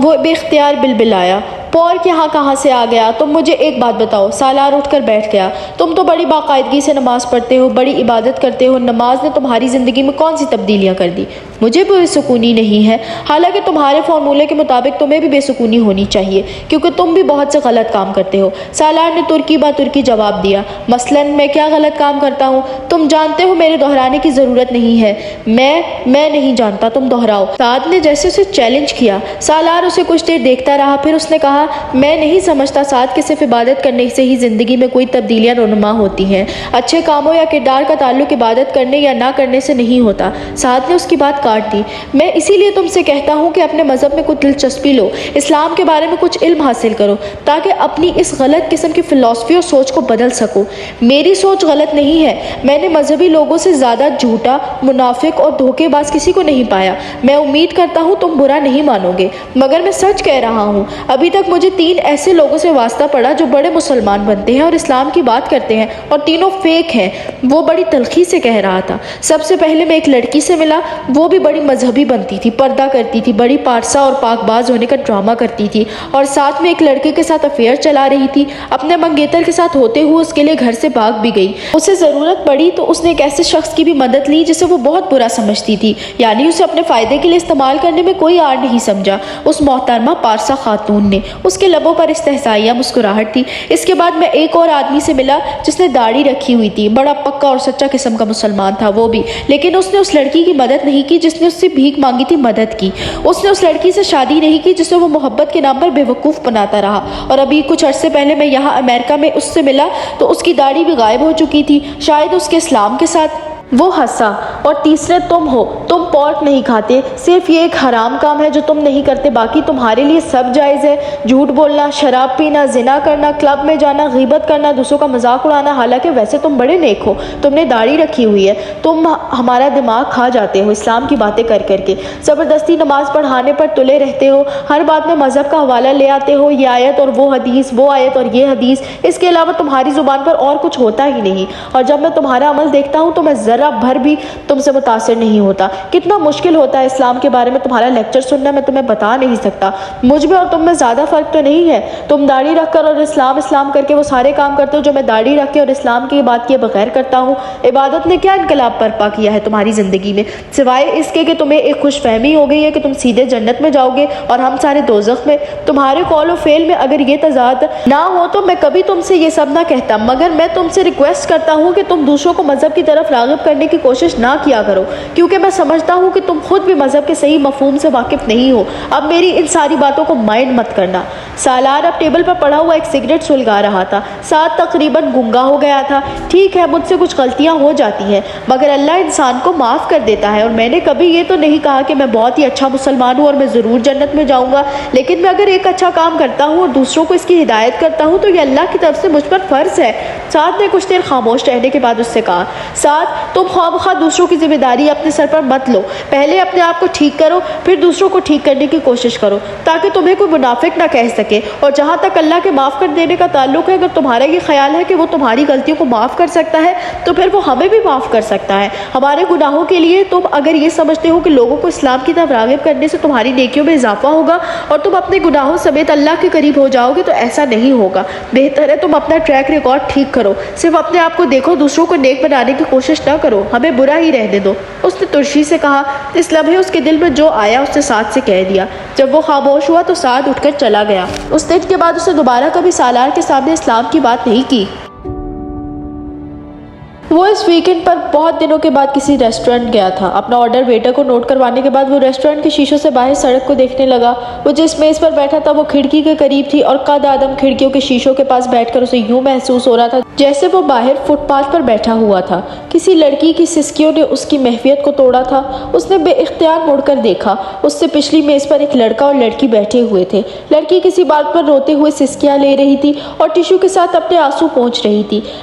وہ بے اختیار بلبلایا، پورک یہاں کہاں سے آ گیا؟ تم مجھے ایک بات بتاؤ۔ سالار اٹھ کر بیٹھ گیا۔ تم تو بڑی باقاعدگی سے نماز پڑھتے ہو، بڑی عبادت کرتے ہو، نماز نے تمہاری زندگی میں کون سی تبدیلیاں کر دی؟ مجھے بے سکونی نہیں ہے، حالانکہ تمہارے فارمولے کے مطابق تمہیں بھی بے سکونی ہونی چاہیے، کیونکہ تم بھی بہت سے غلط کام کرتے ہو۔ سالار نے ترکی با ترکی جواب دیا۔ مثلاً میں کیا غلط کام کرتا ہوں؟ تم جانتے ہو میرے دہرانے کی ضرورت نہیں ہے۔ میں نہیں جانتا، تم دہراؤ۔ سعد نے جیسے اسے چیلنج کیا۔ سالار اسے کچھ دیر دیکھتا رہا، پھر اس نے کہا، میں نہیں سمجھتا سعد کہ صرف عبادت کرنے سے ہی زندگی میں کوئی تبدیلیاں رونما ہوتی ہیں۔ اچھے کاموں یا کردار کا تعلق عبادت کرنے یا نہ کرنے سے نہیں ہوتا۔ سعد نے اس کی بات کاٹ دی۔ میں اسی لیے تم سے کہتا ہوں کہ اپنے مذہب میں کچھ دلچسپی لو، اسلام کے بارے میں کچھ علم حاصل کرو، تاکہ اپنی اس غلط قسم کی فلسفی اور سوچ کو بدل سکو۔ میری سوچ غلط نہیں ہے، میں نے مذہبی لوگوں سے زیادہ جھوٹا، منافق اور دھوکے باز کسی کو نہیں پایا۔ میں امید کرتا ہوں تم برا نہیں مانو گے، مگر میں سچ کہہ رہا ہوں۔ ابھی تک مجھے 3 ایسے لوگوں سے واسطہ پڑا جو بڑے مسلمان بنتے ہیں اور اسلام کی بات کرتے ہیں، اور تینوں فیک ہیں۔ وہ بڑی تلخی سے کہہ رہا تھا۔ سب سے پہلے میں ایک لڑکی سے ملا، وہ بھی بڑی مذہبی بنتی تھی، پردہ کرتی تھی، بڑی پارسا اور پاک باز ہونے کا ڈرامہ کرتی تھی، اور ساتھ میں ایک لڑکے کے ساتھ افیئر چلا رہی تھی۔ اپنے منگیتر کے ساتھ ہوتے ہوئے اس کے لیے گھر سے بھاگ بھی گئی۔ اسے ضرورت پڑی تو اس نے ایک ایسے شخص کی بھی مدد لی جسے وہ بہت برا سمجھتی تھی، یعنی اسے اپنے فائدے کے لیے استعمال کرنے میں کوئی آڑ نہیں سمجھا۔ اس محترمہ پارسا خاتون نے، اس کے لبوں پر استہزائیہ مسکراہٹ تھی۔ اس کے بعد میں ایک اور آدمی سے ملا جس نے داڑھی رکھی ہوئی تھی، بڑا پکا اور سچا قسم کا مسلمان تھا وہ بھی، لیکن اس نے اس لڑکی کی مدد نہیں کی جس نے اس سے بھیک مانگی تھی، مدد کی۔ اس نے اس لڑکی سے شادی نہیں کی جسے وہ محبت کے نام پر بے وقوف بناتا رہا۔ اور ابھی کچھ عرصے پہلے میں یہاں امریکہ میں اس سے ملا تو اس کی داڑھی بھی غائب ہو چکی تھی، شاید اس کے اسلام کے ساتھ۔ وہ ہنسا۔ اور تیسرے تم ہو، تم پورک نہیں کھاتے، صرف یہ ایک حرام کام ہے جو تم نہیں کرتے، باقی تمہارے لیے سب جائز ہے۔ جھوٹ بولنا، شراب پینا، زنا کرنا، کلب میں جانا، غیبت کرنا، دوسروں کا مذاق اڑانا، حالانکہ ویسے تم بڑے نیک ہو، تم نے داڑھی رکھی ہوئی ہے۔ تم ہمارا دماغ کھا جاتے ہو اسلام کی باتیں کر کر کے، زبردستی نماز پڑھانے پر تلے رہتے ہو، ہر بات میں مذہب کا حوالہ لے آتے ہو، یہ آیت اور وہ حدیث، وہ آیت اور یہ حدیث، اس کے علاوہ تمہاری زبان پر اور کچھ ہوتا ہی نہیں۔ اور جب میں تمہارا عمل دیکھتا ہوں تو میں ذرا بھر بھی تم سے متاثر نہیں ہوتا۔ کتنا مشکل ہوتا ہے اسلام کے بارے میں تمہارا لیکچر سننا، میں تمہیں بتا نہیں سکتا۔ مجھ میں اور تم میں زیادہ فرق تو نہیں ہے، تم داڑھی رکھ کر اور اسلام کر کے وہ سارے کام کرتے ہو جو میں داڑھی رکھ کے اور اسلام کی بات کیے بغیر کرتا ہوں۔ عبادت نے کیا انقلاب برپا کیا ہے تمہاری زندگی میں، سوائے اس کے کہ تمہیں ایک خوش فہمی ہو گئی ہے کہ تم سیدھے جنت میں جاؤ گے اور ہم سارے دوزخ میں۔ تمہارے قول و فعل میں اگر یہ تضاد نہ ہو تو میں کبھی تم سے یہ سب نہ کہتا، مگر میں تم سے ریکویسٹ کرتا ہوں کہ تم دوسروں کو مذہب کی طرف راغب کرنے کی کوشش نہ کیا کرو، کیونکہ میں سمجھتا ہوں کہ تم خود بھی مذہب کے صحیح مفہوم سے واقف نہیں ہو۔ اب میری ان ساری باتوں کو مائنڈ مت کرنا۔ سالار اب ٹیبل پر پڑا ہوا ایک سگریٹ سلگا رہا تھا۔ ساتھ تقریباً گنگا ہو گیا تھا۔ ٹھیک ہے، مجھ سے کچھ غلطیاں ہو جاتی ہیں، مگر اللہ انسان کو معاف کر دیتا ہے، اور میں نے کبھی یہ تو نہیں کہا کہ میں بہت ہی اچھا مسلمان ہوں اور میں ضرور جنت میں جاؤں گا، لیکن میں اگر ایک اچھا کام کرتا ہوں اور دوسروں کو اس کی ہدایت کرتا ہوں تو یہ اللہ کی طرف سے مجھ پر فرض ہے۔ سعد نے کچھ دیر خاموش رہنے کے بعد اس سے کہا، سعد، تم خواہ بخواہ دوسروں کی ذمہ داری اپنے سر پر مت لو، پہلے اپنے آپ کو ٹھیک کرو، پھر دوسروں کو ٹھیک کرنے کی کوشش کرو، تاکہ تمہیں کوئی منافق نہ کہہ سکے۔ اور جہاں تک اللہ کے معاف کر دینے کا تعلق ہے، اگر تمہارا یہ خیال ہے کہ وہ تمہاری غلطیوں کو معاف کر سکتا ہے تو پھر وہ ہمیں بھی معاف کر سکتا ہے، ہمارے گناہوں کے لیے۔ تم اگر یہ سمجھتے ہو کہ لوگوں کو اسلام کی طرف راغب کرنے سے تمہاری نیکیوں میں اضافہ ہوگا اور تم اپنے گناہوں سمیت اللہ کے قریب ہو جاؤ گے، تو ایسا نہیں ہوگا۔ بہتر ہے تم اپنا ٹریک ریکارڈ ٹھیک کرو، صرف اپنے آپ کو دیکھو، دوسروں کو نیک بنانے کی کوشش نہ کرو، ہمیں برا ہی رہنے دو۔ اس نے ترشی سے کہا۔ اس لمحے اس کے دل میں جو آیا اس نے سعد سے کہہ دیا۔ جب وہ خاموش ہوا تو سعد اٹھ کر چلا گیا۔ اس دن کے بعد اس نے دوبارہ کبھی سالار کے سامنے اسلام کی بات نہیں کی۔ وہ اس ویکنڈ پر بہت دنوں کے بعد کسی ریسٹورنٹ گیا تھا۔ اپنا آرڈر ویٹر کو نوٹ کروانے کے بعد وہ ریسٹورنٹ کے شیشوں سے باہر سڑک کو دیکھنے لگا۔ وہ جس میز پر بیٹھا تھا وہ کھڑکی کے قریب تھی، اور قد آدم کھڑکیوں کے شیشوں کے پاس بیٹھ کر اسے یوں محسوس ہو رہا تھا جیسے وہ باہر فٹ پاتھ پر بیٹھا ہوا تھا۔ کسی لڑکی کی سسکیوں نے اس کی محفیت کو توڑا تھا۔ اس نے بے اختیار مڑ کر دیکھا۔ اس سے پچھلی میز پر ایک لڑکا اور لڑکی بیٹھے ہوئے تھے۔ لڑکی کسی بات پر روتے ہوئے سسکیاں لے رہی تھی اور ٹشو کے ساتھ اپنے آنسو پونچھ رہی تھی۔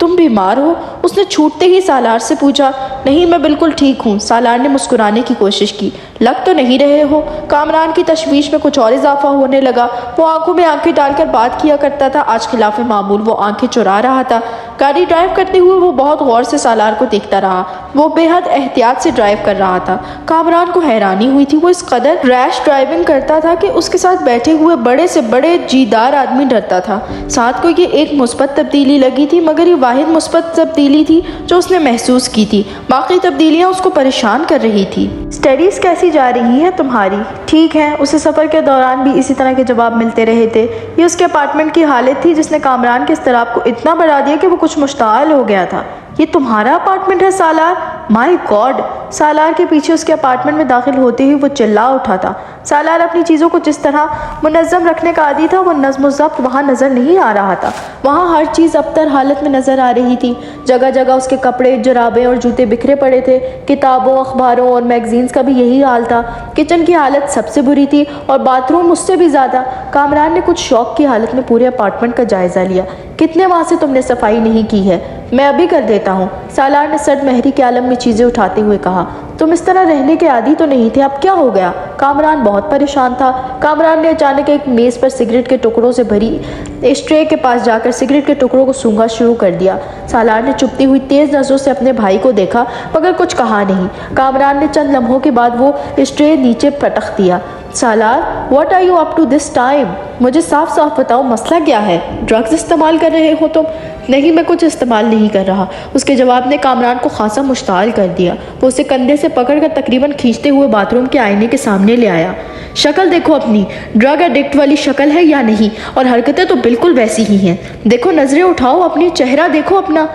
تم بیمار ہو؟ اس نے چھوٹتے ہی سالار سے پوچھا۔ نہیں، میں بالکل ٹھیک ہوں، سالار نے مسکرانے کی کوشش کی۔ لگ تو نہیں رہے ہو؟ کامران کی تشویش میں کچھ اور اضافہ ہونے لگا۔ وہ آنکھوں میں آنکھیں ڈال کر بات کیا کرتا تھا، آج خلاف معمول وہ آنکھیں چرا رہا تھا۔ گاڑی ڈرائیو کرتے ہوئے وہ بہت غور سے سالار کو دیکھتا رہا۔ وہ بے حد احتیاط سے ڈرائیو کر رہا تھا۔ کامران کو حیرانی ہوئی تھی، وہ اس قدر ریش ڈرائیونگ کرتا تھا کہ اس کے ساتھ بیٹھے ہوئے بڑے سے بڑے جیدار آدمی ڈرتا تھا۔ ساتھ کو یہ ایک مثبت تبدیلی لگی تھی، مگر یہ واحد مثبت تبدیلی تھی جو اس نے محسوس کی تھی۔ باقی تبدیلیاں اس کو پریشان کر رہی تھی۔ اسٹڈیز کیسی جا رہی ہیں تمہاری؟ ٹھیک ہے، اسے سفر کے دوران بھی اسی طرح کے جواب ملتے رہے تھے۔ یہ اس کے اپارٹمنٹ کی حالت تھی جس نے کامران کے اضطراب کو اتنا بڑھا دیا کہ وہ کچھ مشتعل ہو گیا تھا۔ یہ تمہارا اپارٹمنٹ ہے سالار؟ مائی گاڈ! سالار کے پیچھے اس کے اپارٹمنٹ میں داخل ہوتے ہی وہ چلا اٹھا تھا۔ سالار اپنی چیزوں کو جس طرح منظم رکھنے کا عادی تھا، وہ نظم و ضبط وہاں نظر نہیں آ رہا تھا۔ وہاں ہر چیز ابتر حالت میں نظر آ رہی تھی۔ جگہ جگہ اس کے کپڑے، جرابیں اور جوتے بکھرے پڑے تھے۔ کتابوں، اخباروں اور میگزینز کا بھی یہی حال تھا۔ کچن کی حالت سب سے بری تھی اور باتھ روم اس سے بھی زیادہ۔ کامران نے کچھ شوق کی حالت میں پورے اپارٹمنٹ کا جائزہ لیا۔ کتنے ماہ سے تم نے صفائی نہیں کی ہے؟ میں ابھی کر دیتا ہوں، سالار نے سرد مہری کے عالم میں چیزیں اٹھاتے ہوئے کہا۔ تم اس طرح رہنے کے عادی تو نہیں تھے، اب کیا ہو گیا؟ کامران بہت پریشان تھا۔ کامران نے اچانک ایک میز پر سگریٹ کے ٹکڑوں سے بھری اس ٹرے کے پاس جا کر سگریٹ کے ٹکڑوں کو سونگھنا شروع کر دیا۔ سالار نے چپتی ہوئی تیز نظروں سے اپنے بھائی کو دیکھا مگر کچھ کہا نہیں۔ کامران نے چند لمحوں کے بعد وہ اس ٹرے نیچے پٹخ دیا۔ Salar, what are you up to this time? مجھے صاف صاف بتاؤ، مسئلہ کیا ہے؟ ڈرگز استعمال کر رہے ہو تم؟ نہیں، میں کچھ استعمال نہیں کر رہا، اس کے جواب نے کامران کو خاصا مشتعل کر دیا۔ وہ اسے کندھے سے پکڑ کر تقریباً کھینچتے ہوئے باتھ روم کے آئینے کے سامنے لے آیا۔ شکل دیکھو اپنی، ڈرگ ایڈکٹ والی شکل ہے یا نہیں؟ اور حرکتیں تو بالکل ویسی ہی ہیں۔ دیکھو، نظریں اٹھاؤ اپنی، چہرہ دیکھو اپنا۔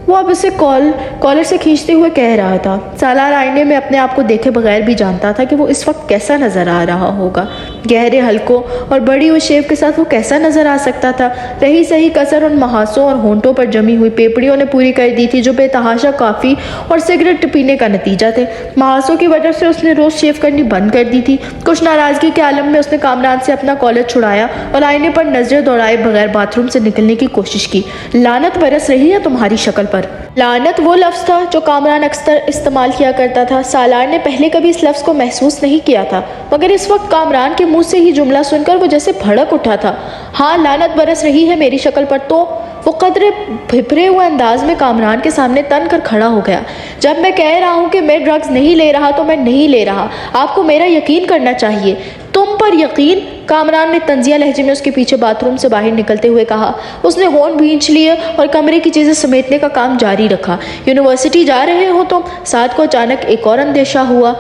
وہ اب اسے کالر سے کھینچتے ہوئے کہہ رہا تھا۔ سالار آئینے میں اپنے آپ کو دیکھے بغیر بھی جانتا تھا کہ وہ اس وقت کیسا نظر آ رہا ہوگا۔ گہرے حلقوں اور بڑی ہوئی شیو کے ساتھ وہ کیسا نظر آ سکتا تھا؟ رہی سہی کسر ان محاسوں اور ہونٹوں پر جمی ہوئی پیپڑیوں نے پوری کر دی تھی جو بے تحاشا کافی اور سگریٹ پینے کا نتیجہ تھے۔ محاسوں کی وجہ سے اس نے روز شیو کرنی بند کر دی تھی۔ کچھ ناراضگی کے عالم میں اس نے کامران سے اپنا کالر چھڑایا اور آئینے پر نظریں دوڑائے بغیر باتھ روم سے نکلنے کی کوشش کی۔ لعنت برس رہی ہے تمہاری شکل پر۔ لعنت وہ لفظ تھا جو کامران اکثر استعمال کیا کرتا تھا۔ سالار نے پہلے کبھی اس لفظ کو محسوس نہیں کیا تھا، مگر اس وقت کامران کے منہ سے ہی جملہ سن کر وہ جیسے بھڑک اٹھا تھا۔ ہاں، لعنت برس رہی ہے میری شکل پر تو؟ وہ قدرے بھپرے ہوئے انداز میں کامران کے سامنے تن کر کھڑا ہو گیا۔ جب میں کہہ رہا ہوں کہ میں ڈرگز نہیں لے رہا تو میں نہیں لے رہا، آپ کو میرا یقین کرنا چاہیے۔ تم پر یقین؟ کامران نے طنزیہ لہجے میں اس کے پیچھے باتھ روم سے باہر نکلتے ہوئے کہا۔ اس نے ہون بھینچ لیے اور کمرے کی چیزیں سمیٹنے کا کام جاری رکھا۔ یونیورسٹی جا رہے ہو تم؟ ساتھ کو اچانک ایک اور اندیشہ ہوا۔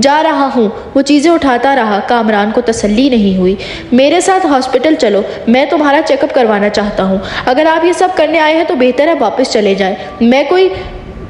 جا رہا ہوں، وہ چیزیں اٹھاتا رہا۔ کامران کو تسلی نہیں ہوئی۔ میرے ساتھ ہاسپٹل چلو، میں تمہارا چیک اپ کروانا چاہتا ہوں۔ اگر آپ یہ سب کرنے آئے ہیں تو بہتر ہے واپس چلے جائیں۔ میں کوئی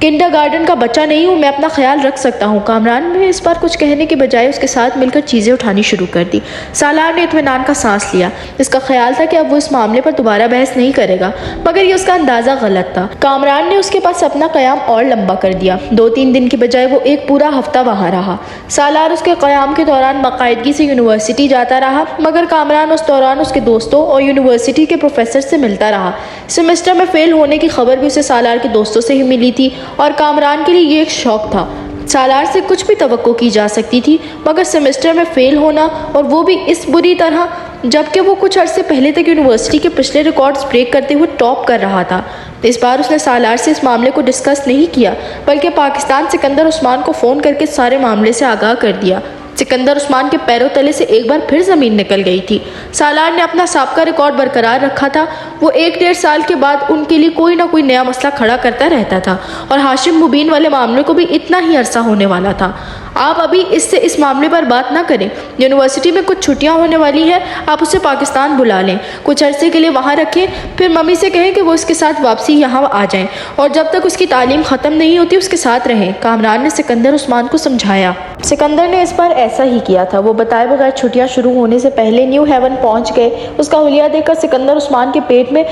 کنڈر گارڈن کا بچہ نہیں ہوں، میں اپنا خیال رکھ سکتا ہوں۔ کامران نے اس بار کچھ کہنے کے بجائے اس کے ساتھ مل کر چیزیں اٹھانی شروع کر دی۔ سالار نے اطمینان کا سانس لیا۔ اس کا خیال تھا کہ اب وہ اس معاملے پر دوبارہ بحث نہیں کرے گا، مگر یہ اس کا اندازہ غلط تھا۔ کامران نے اس کے پاس اپنا قیام اور لمبا کر دیا۔ 2-3 دن کی بجائے وہ ایک پورا ہفتہ وہاں رہا۔ سالار اس کے قیام کے دوران باقاعدگی سے یونیورسٹی جاتا رہا، مگر کامران اس دوران اس کے دوستوں اور یونیورسٹی کے پروفیسر سے ملتا رہا۔ سیمسٹر میں فیل ہونے کی خبر بھی اسے سالار کے دوستوں سے ہی ملی تھی اور کامران کے لیے یہ ایک شوق تھا۔ سالار سے کچھ بھی توقع کی جا سکتی تھی، مگر سیمسٹر میں فیل ہونا، اور وہ بھی اس بری طرح جبکہ وہ کچھ عرصے پہلے تک یونیورسٹی کے پچھلے ریکارڈز بریک کرتے ہوئے ٹاپ کر رہا تھا۔ اس بار اس نے سالار سے اس معاملے کو ڈسکس نہیں کیا، بلکہ پاکستان سکندر عثمان کو فون کر کے سارے معاملے سے آگاہ کر دیا۔ سکندر عثمان کے پیروں تلے سے ایک بار پھر زمین نکل گئی تھی۔ سالار نے اپنا سابقہ ریکارڈ برقرار رکھا تھا۔ وہ 1-1.5 سال کے بعد ان کے لیے کوئی نہ کوئی نیا مسئلہ کھڑا کرتا رہتا تھا، اور ہاشم مبین والے معاملے کو بھی اتنا ہی عرصہ ہونے والا تھا۔ آپ ابھی اس معاملے پر بات نہ کریں۔ یونیورسٹی میں کچھ چھٹیاں ہونے والی ہیں، آپ اسے پاکستان بلا لیں، کچھ عرصے کے لیے وہاں رکھیں، پھر ممی سے کہیں کہ وہ اس کے ساتھ واپسی یہاں آ جائیں، اور جب تک اس کی تعلیم ختم نہیں ہوتی اس کے ساتھ رہیں۔ کامران نے سکندر عثمان کو سمجھایا۔ سکندر نے اس بار ایسا ہی کیا تھا۔ وہ بتائے بغیر چھٹیاں شروع ہونے سے پہلے نیو ہیون پہنچ گئے۔ اس کا حلیہ دیکھ کر سکندر عثمان کے پیٹ میں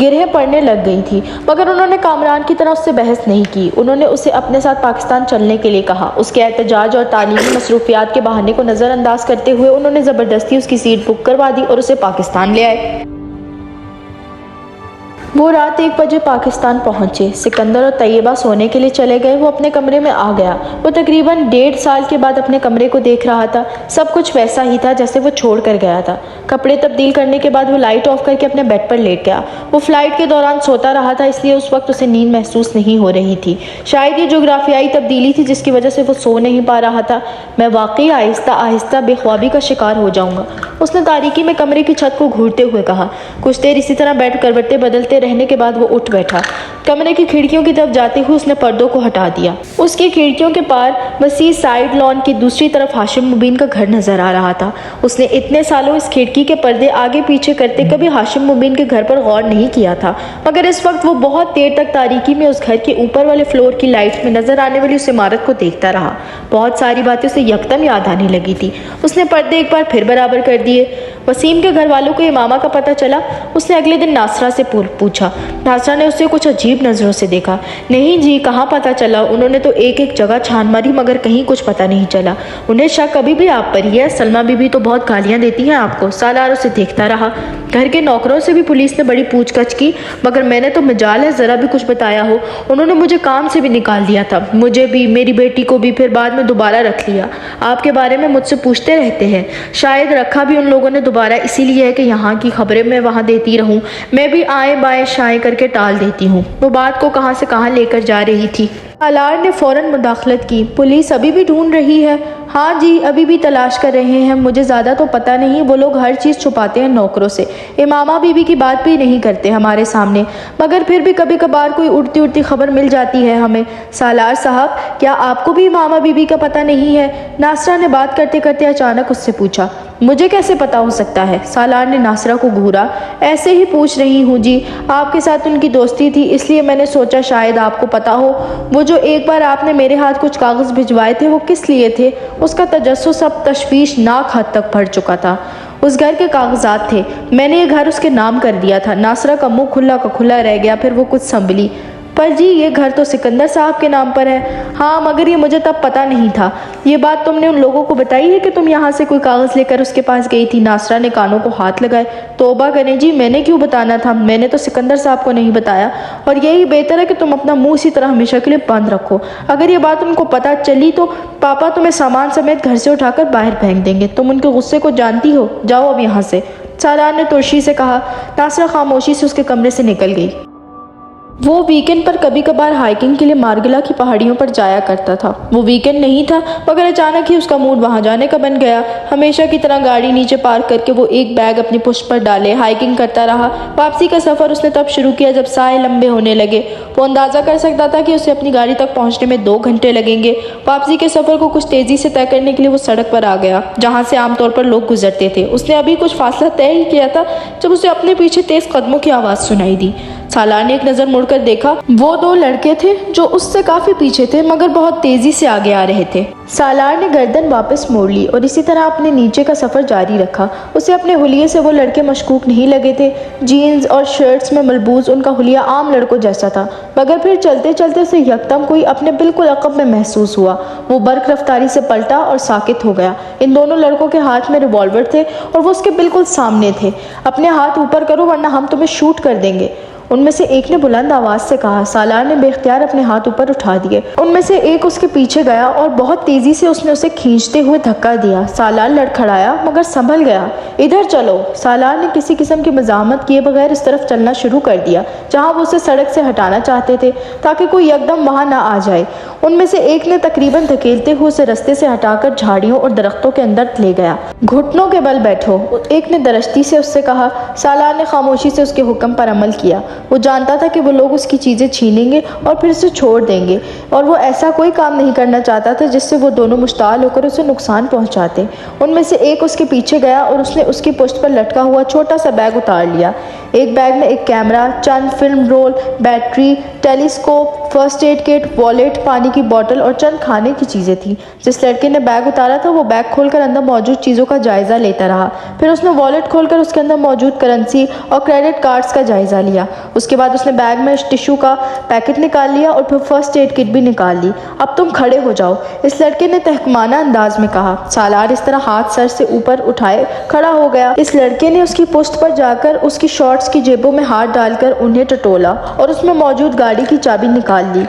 گرہیں پڑنے لگ گئی تھی، مگر انہوں نے کامران کی طرح اس سے بحث نہیں کی۔ انہوں نے اسے اپنے ساتھ پاکستان چلنے کے لیے کہا۔ اس کے احتجاج اور تعلیمی مصروفیات کے بہانے کو نظر انداز کرتے ہوئے انہوں نے زبردستی اس کی سیٹ بک کروا دی اور اسے پاکستان لے آئے۔ وہ رات 1 بجے پاکستان پہنچے۔ سکندر اور طیبہ سونے کے لیے چلے گئے۔ وہ اپنے کمرے میں آ گیا۔ وہ تقریباً 1.5 سال کے بعد اپنے کمرے کو دیکھ رہا تھا۔ سب کچھ ویسا ہی تھا جیسے وہ چھوڑ کر گیا تھا۔ کپڑے تبدیل کرنے کے بعد وہ لائٹ آف کر کے اپنے بیڈ پر لیٹ گیا۔ وہ فلائٹ کے دوران سوتا رہا تھا، اس لیے اس وقت اسے نیند محسوس نہیں ہو رہی تھی۔ شاید یہ جغرافیائی تبدیلی تھی جس کی وجہ سے وہ سو نہیں پا رہا تھا۔ میں واقعی آہستہ آہستہ بے خوابی کا شکار ہو جاؤں گا، اس نے تاریکی میں کمرے کی چھت کو گھورتے ہوئے کہا۔ کچھ دیر اسی طرح بیٹھ کروٹیں بدلتے رہنے کے بعد وہ اٹھ بیٹھا۔ کمرے کی کھڑکیوں کی طرف جاتے ہوئے اس نے پردوں کو ہٹا دیا۔ اس کی کھڑکیوں کے پار وسیع سائیڈ لان کی دوسری طرف ہاشم مبین کا گھر نظر آ رہا تھا۔ اس نے اتنے سالوں اس کھڑکی کے پردے آگے پیچھے کرتے کبھی ہاشم مبین کے گھر پر غور نہیں کیا تھا، مگر اس وقت وہ بہت دیر تک تاریکی میں اس گھر کے اوپر والے فلور کی لائٹ میں نظر آنے والی اس عمارت کو دیکھتا رہا۔ بہت ساری باتیں اسے یکدم یاد آنے لگی تھی۔ اس نے پردے ایک بار پھر برابر کر دیے۔ وسیم کے گھر والوں کو امامہ کا پتہ چلا؟ اس نے اگلے دن ناصرہ سے پوچھا۔ ناصرہ نے اسے کچھ عجیب نظروں سے دیکھا۔ نہیں جی، کہاں پتہ چلا، انہوں نے تو ایک ایک جگہ چھان ماری مگر کہیں کچھ پتہ نہیں چلا۔ انہیں شک ابھی بھی آپ پر ہی ہے، سلمہ بی بی تو بہت گالیاں دیتی ہیں آپ کو۔ سالار اسے دیکھتا رہا۔ گھر کے نوکروں سے بھی پولیس نے بڑی پوچھ گچھ کی، مگر میں نے تو مجال ہے ذرا بھی کچھ بتایا ہو۔ انہوں نے مجھے کام سے بھی نکال دیا تھا، مجھے بھی، میری بیٹی کو بھی، پھر بعد میں دوبارہ رکھ لیا۔ آپ کے بارے میں مجھ سے پوچھتے رہتے ہیں، شاید رکھا بھی ان لوگوں نے دوبارہ اسی لیے ہے کہ یہاں کی خبریں میں وہاں دیتی رہوں، میں بھی آئیں بائیں شائیں کر کے ٹال دیتی ہوں۔ وہ بات کو کہاں سے کہاں لے کر جا رہی تھی۔ سالار نے فوراً مداخلت کی۔ پولیس ابھی بھی ڈھونڈ رہی ہے؟ ہاں جی، ابھی بھی تلاش کر رہے ہیں، مجھے زیادہ تو پتہ نہیں، وہ لوگ ہر چیز چھپاتے ہیں نوکروں سے، امامہ بی بی کی بات بھی نہیں کرتے ہمارے سامنے، مگر پھر بھی کبھی کبھار کوئی اڑتی خبر مل جاتی ہے ہمیں۔ سالار صاحب، کیا آپ کو بھی امامہ بی بی کا پتہ نہیں ہے؟ ناصرہ نے بات کرتے کرتے اچانک اس سے پوچھا۔ مجھے کیسے پتہ ہو سکتا ہے؟ سالار نے ناصرہ کو گھورا۔ ایسے ہی پوچھ رہی ہوں جی، آپ کے ساتھ ان کی دوستی تھی اس لیے میں نے سوچا شاید آپ کو پتہ ہو۔ وہ جو ایک بار آپ نے میرے ہاتھ کچھ کاغذ بھجوائے تھے وہ کس لیے تھے؟ اس کا تجسس اب تشویشناک حد تک بڑھ چکا تھا۔ اس گھر کے کاغذات تھے، میں نے یہ گھر اس کے نام کر دیا تھا۔ ناصرہ کا منہ کھلا کا کھلا رہ گیا، پھر وہ کچھ سنبھلی۔ پر جی، یہ گھر تو سکندر صاحب کے نام پر ہے۔ ہاں، مگر یہ مجھے تب پتہ نہیں تھا۔ یہ بات تم نے ان لوگوں کو بتائی ہے کہ تم یہاں سے کوئی کاغذ لے کر اس کے پاس گئی تھی؟ ناصرہ نے کانوں کو ہاتھ لگائے۔ توبہ کریں جی، میں نے کیوں بتانا تھا؟ میں نے تو سکندر صاحب کو نہیں بتایا، اور یہی بہتر ہے کہ تم اپنا منہ اسی طرح ہمیشہ کے لیے بند رکھو۔ اگر یہ بات ان کو پتہ چلی تو پاپا تمہیں سامان سمیت گھر سے اٹھا کر باہر پھینک دیں گے۔ تم ان کے غصے کو جانتی ہو، جاؤ اب یہاں سے، سالار نے ترشی سے کہا۔ ناصرہ خاموشی سے اس کے کمرے سے نکل گئی۔ وہ ویکینڈ پر کبھی کبھار ہائیکنگ کے لیے مارگلا کی پہاڑیوں پر جایا کرتا تھا۔ وہ ویکینڈ نہیں تھا، مگر اچانک ہی اس کا موڈ وہاں جانے کا بن گیا۔ ہمیشہ کی طرح گاڑی نیچے پارک کر کے وہ ایک بیگ اپنی پشت پر ڈالے ہائیکنگ کرتا رہا۔ واپسی کا سفر اس نے تب شروع کیا جب سائے لمبے ہونے لگے۔ وہ اندازہ کر سکتا تھا کہ اسے اپنی گاڑی تک پہنچنے میں 2 گھنٹے لگیں گے۔ واپسی کے سفر کو کچھ تیزی سے طے کرنے کے لیے وہ سڑک پر آ گیا جہاں سے عام طور پر لوگ گزرتے تھے۔ اس نے ابھی کچھ فاصلہ طے ہی کیا تھا جب اسے اپنے پیچھے تیز قدموں کی آواز سنائی دی۔ سالار نے ایک نظر مڑ کر دیکھا۔ وہ 2 لڑکے تھے جو اس سے کافی پیچھے تھے مگر بہت تیزی سے آگے آ رہے تھے۔ سالار نے گردن واپس موڑ لی اور اسی طرح اپنے نیچے کا سفر جاری رکھا۔ اسے اپنے حلیے سے وہ لڑکے مشکوک نہیں لگے تھے۔ جینز اور شرٹس میں ملبوس ان کا حلیہ عام لڑکوں جیسا تھا، مگر پھر چلتے چلتے اسے یکدم کوئی اپنے بالکل عقب میں محسوس ہوا۔ وہ برق رفتاری سے پلٹا اور ساکت ہو گیا۔ ان دونوں لڑکوں کے ہاتھ میں ریوالور تھے اور وہ اس کے بالکل سامنے تھے۔ اپنے ہاتھ اوپر کرو ورنہ ہم تمہیں شوٹ کر دیں گے، ان میں سے ایک نے بلند آواز سے کہا۔ سالار نے بے اختیار اپنے ہاتھ اوپر اٹھا دیے۔ ان میں سے ایک اس کے پیچھے گیا اور بہت تیزی سے اس نے اسے کھینچتے ہوئے دھکا دیا۔ سالار لڑکھڑایا مگر سنبھل گیا۔ ادھر چلو، سالار نے کسی قسم کی مزاحمت کیے بغیر اس طرف چلنا شروع کر دیا جہاں وہ اسے سڑک سے ہٹانا چاہتے تھے تاکہ کوئی یکدم وہاں نہ آ جائے۔ ان میں سے ایک نے تقریباً دھکیلتے ہوئے اسے رستے سے ہٹا کر جھاڑیوں اور درختوں کے اندر لے گیا۔ گھٹنوں کے بل بیٹھو، ایک نے درشتی سے اس سے کہا۔ سالار نے خاموشی سے اس کے حکم پر عمل کیا۔ وہ جانتا تھا کہ وہ لوگ اس کی چیزیں چھینیں گے اور پھر اسے چھوڑ دیں گے، اور وہ ایسا کوئی کام نہیں کرنا چاہتا تھا جس سے وہ دونوں مشتعل ہو کر اسے نقصان پہنچاتے۔ ان میں سے ایک اس کے پیچھے گیا اور اس نے اس کی پشت پر لٹکا ہوا چھوٹا سا بیگ اتار لیا۔ ایک بیگ میں ایک کیمرہ، چند film roll, battery, telescope, first aid kit, wallet, پانی کی بوتل اور چند کھانے کی چیزیں تھیں۔ جس لڑکے نے بیگ اتارا تھا وہ بیگ کھول کر اندر موجود چیزوں کا جائزہ لیتا رہا۔ پھر اس نے والیٹ کھول کر اس کے اندر موجود کرنسی اور کریڈٹ کارڈز کا جائزہ لیا۔ اس کے بعد اس نے بیگ میں ٹشو کا پیکٹ نکال لیا اور پھر فرسٹ ایڈ کٹ بھی نکال لی۔ اب تم کھڑے ہو جاؤ، اس لڑکے نے تحقیرانہ انداز میں کہا۔ سالار اس طرح ہاتھ سر سے اوپر اٹھائے کھڑا ہو گیا۔ اس لڑکے نے اس کی پشت پر جا کر اس کی شارٹس کی جیبوں میں ہاتھ ڈال کر انہیں ٹٹولا اور اس میں موجود گاڑی کی چابی نکال لی۔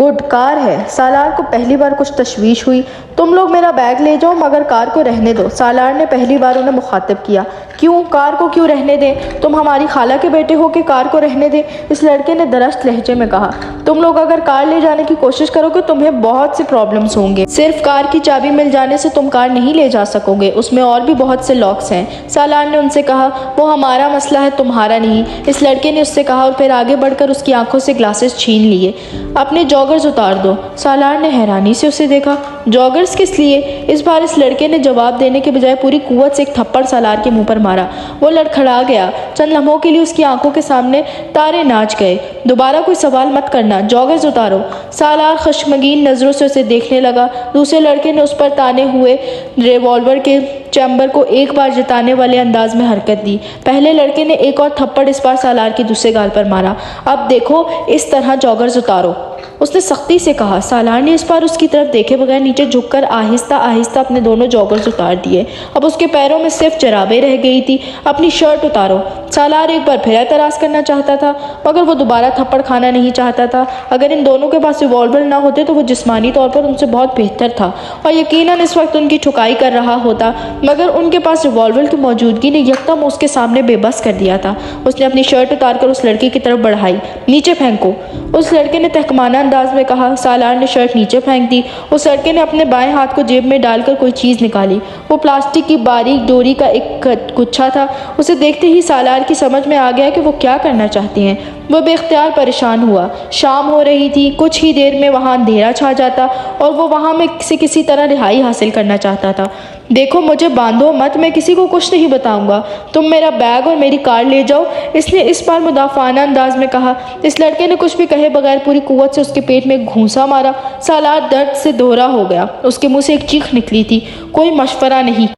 گڈ، کار ہے۔ سالار کو پہلی بار کچھ تشویش ہوئی۔ تم لوگ میرا بیگ لے جاؤ مگر کار کو رہنے دو۔ سالار نے پہلی بار انہیں مخاطب کیا۔ کیوں؟ کار کو کیوں رہنے دیں؟ تم ہماری خالہ کے بیٹے ہو کہ کار کو رہنے دیں؟ اس لڑکے نے درست لہجے میں کہا۔ تم لوگ اگر کار لے جانے کی کوشش کرو گے تمہیں بہت سے پرابلمز ہوں گے۔ صرف کار کی چابی مل جانے سے تم کار نہیں لے جا سکو گے، اس میں اور بھی بہت سے لاکس ہیں۔ سالار نے ان سے کہا۔ وہ ہمارا مسئلہ ہے، تمہارا نہیں، اس لڑکے نے اس سے کہا اور پھر آگے بڑھ کر اس کی آنکھوں سے گلاسز چھین لیے۔ اپنے جاگرز اتار دو۔ سالار نے حیرانی سے اسے دیکھا۔ جاگرز کس لیے؟ اس بار اس لڑکے نے جواب دینے کے بجائے پوری قوت سے ایک تھپڑ سالار کے منہ پر مارا۔ وہ لڑکھڑا گیا۔ چند لمحوں کے لیے اس کی آنکھوں کے سامنے تارے ناچ گئے۔ دوبارہ کوئی سوال مت کرنا، جاگرز اتارو۔ سالار خشمگین نظروں سے اسے دیکھنے لگا۔ دوسرے لڑکے نے اس پر تانے ہوئے ریوالور کے چیمبر کو ایک بار جتانے والے انداز میں حرکت دی۔ پہلے لڑکے نے ایک اور تھپڑ اس بار سالار کے دوسرے گال پر مارا۔ اب دیکھو، اس طرح جاگرز اتارو، اس نے سختی سے کہا۔ سالار نے اس بار اس کی طرف دیکھے بغیر نیچے جھک کر آہستہ آہستہ اپنے دونوں جاگرز اتار دیے۔ اب اس کے پیروں میں صرف جرابیں رہ گئی تھی۔ اپنی شرٹ اتارو۔ سالار ایک بار پھر اعتراض کرنا چاہتا تھا مگر وہ دوبارہ تھپڑ کھانا نہیں چاہتا تھا۔ اگر ان دونوں کے پاس ریوالور نہ ہوتے تو وہ جسمانی طور پر ان سے بہت بہتر تھا اور یقیناً اس وقت ان کی ٹھکائی کر رہا ہوتا، مگر ان کے پاس ریوالور کی موجودگی نے یکدم اس کے سامنے بے بس کر دیا تھا۔ اس نے اپنی شرٹ اتار کر اس لڑکے کی طرف بڑھائی۔ نیچے پھینکو، اس لڑکے نے تحقیرانہ انداز میں کہا۔ سالار نے شرٹ نیچے پھینک دی۔ اس لڑکے نے اپنے بائیں ہاتھ کو جیب میں ڈال کر کوئی چیز نکالی۔ وہ پلاسٹک کی باریک ڈوری کا ایک گچھا تھا۔ اسے دیکھتے ہی سالار کی سمجھ میں آ گیا کہ وہ کیا کرنا چاہتے ہیں۔ وہ بے اختیار پریشان ہوا۔ شام ہو رہی تھی، کچھ ہی دیر میں وہاں اندھیرا چھا جاتا اور وہ وہاں میں سے کسی طرح رہائی حاصل کرنا چاہتا تھا۔ دیکھو، مجھے باندھو مت، میں کسی کو کچھ نہیں بتاؤں گا، تم میرا بیگ اور میری کار لے جاؤ، اس نے اس بار مدافعانہ انداز میں کہا۔ اس لڑکے نے کچھ بھی کہے بغیر پوری قوت سے اس کے پیٹ میں ایک گھونسا مارا۔ سالار درد سے دھورا ہو گیا۔ اس کے منہ سے ایک چیخ نکلی تھی۔ کوئی مشورہ نہیں۔